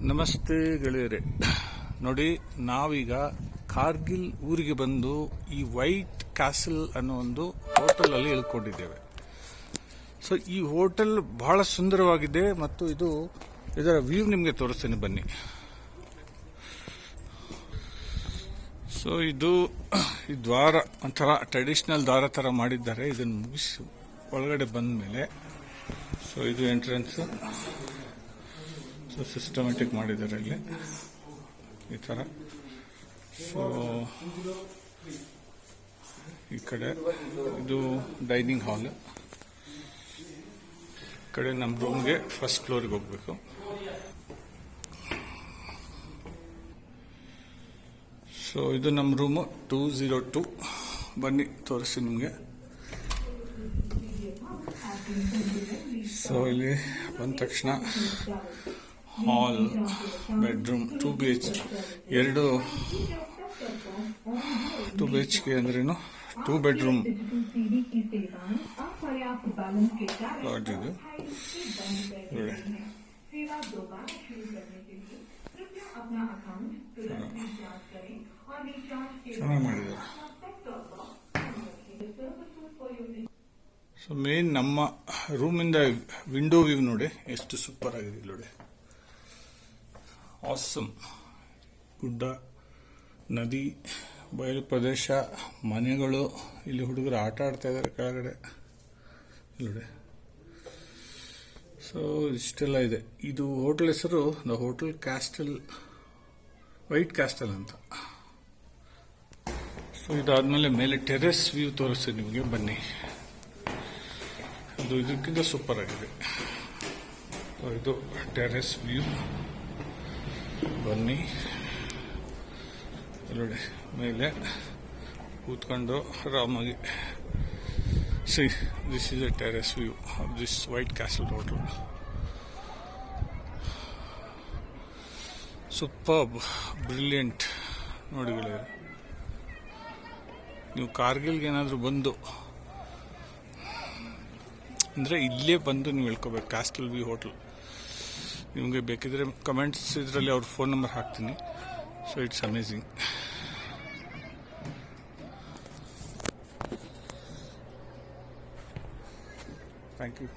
ನಮಸ್ತೆ ಗೆಳೆಯರೆ. ನೋಡಿ, ನಾವೀಗ ಕಾರ್ಗಿಲ್ ಊರಿಗೆ ಬಂದು ಈ ವೈಟ್ ಕ್ಯಾಸಲ್ ಅನ್ನೋ ಒಂದು ಹೋಟೆಲ್ ಅಲ್ಲಿ ಇಳ್ಕೊಂಡಿದ್ದೇವೆ. ಸೊ ಈ ಹೋಟೆಲ್ ಬಹಳ ಸುಂದರವಾಗಿದೆ ಮತ್ತು ಇದರ ವ್ಯೂ ನಿಮಗೆ ತೋರಿಸ್ತೇನೆ, ಬನ್ನಿ. ಸೊ ಇದು ಈ ದ್ವಾರ ಒಂಥರ ಟ್ರೆಡಿಷನಲ್ ದ್ವಾರ ತರ ಮಾಡಿದ್ದಾರೆ. ಇದನ್ನು ಮುಗಿಸಿ ಒಳಗಡೆ ಬಂದ ಮೇಲೆ ಸೊ ಇದು ಎಂಟ್ರೆನ್ಸ್. ಸೊ ಸಿಸ್ಟಮ್ಯಾಟಿಕ್ ಮಾಡಿದ್ದಾರೆ ಇಲ್ಲಿ ಈ ತರ. ಸೊ ಈ ಕಡೆ ಇದು ಡೈನಿಂಗ್ ಹಾಲ್. ಈ ಕಡೆ ನಮ್ಮ ರೂಮ್ಗೆ ಫಸ್ಟ್ ಫ್ಲೋರ್ಗೆ ಹೋಗ್ಬೇಕು. ಸೊ ಇದು ನಮ್ಮ ರೂಮು 202. ಬನ್ನಿ ತೋರಿಸಿ ನಿಮಗೆ. ಸೊ ಇಲ್ಲಿ ಬಂದ ತಕ್ಷಣ ಹಾಲ್, ಬೆಡ್ರೂಮ್, 2 BHK. 2 BHK ಅಂದ್ರೇನು? 2 ಬೆಡ್ರೂಮ್ ಲಾಡ್ಜ್ ಇದು. ಚೆನ್ನಾಗಿ ಮಾಡಿದ್ದಾರೆ. ಸೊ ಮೇನ್ ನಮ್ಮ ರೂಮಿಂದ ವಿಂಡೋ ವ್ಯೂ ನೋಡಿ ಎಷ್ಟು ಸೂಪರ್ ಆಗಿದೆ. ನೋಡಿ, ಆಸಮ್. ಗುಡ್ಡ, ನದಿ, ಬಯಲು ಪ್ರದೇಶ, ಮನೆಗಳು. ಇಲ್ಲಿ ಹುಡುಗರು ಆಟ ಆಡ್ತಾ ಇದ್ದಾರೆ ಕೆಳಗಡೆ ನೋಡಿ. ಸೊ ಇಷ್ಟೆಲ್ಲ ಇದೆ. ಇದು ಹೋಟೆಲ್ ಹೆಸರು the hotel castle, white castle ಅಂತ. ಸೊ ಇದಾದ್ಮೇಲೆ ಮೇಲೆ ಟೆರೆಸ್ ವ್ಯೂ ತೋರಿಸ್ತೀನಿ ನಿಮಗೆ, ಬನ್ನಿ. ಅದು ಇದಕ್ಕಿಂತ ಸೂಪರ್ ಆಗಿದೆ. ಇದು ಟೆರೆಸ್ ವ್ಯೂ, ಬನ್ನಿ. ನೋಡಿ, ಮೇಲೆ ಕೂತ್ಕೊಂಡು ಆರಾಮಾಗಿ. C, this is A terrace view of this white castle hotel. Superb, brilliant. ನೋಡಿ ಗೆಳೆಯರೆ, ನೀವು ಕಾರ್ಗಿಲ್ಗೆ ಏನಾದರೂ ಬಂದು ಅಂದರೆ ಇಲ್ಲೇ ಬಂದು ನೀವು ಹೇಳ್ಕೋಬೇಕು, ಕ್ಯಾಸ್ಟಲ್ ವ್ಯೂ ಹೋಟೆಲ್. ನಿಮಗೆ ಬೇಕಿದ್ರೆ ಕಮೆಂಟ್ಸ್ ಇದರಲ್ಲಿ ಅವ್ರ ಫೋನ್ ನಂಬರ್ ಹಾಕ್ತೀನಿ. So it's amazing. Thank you.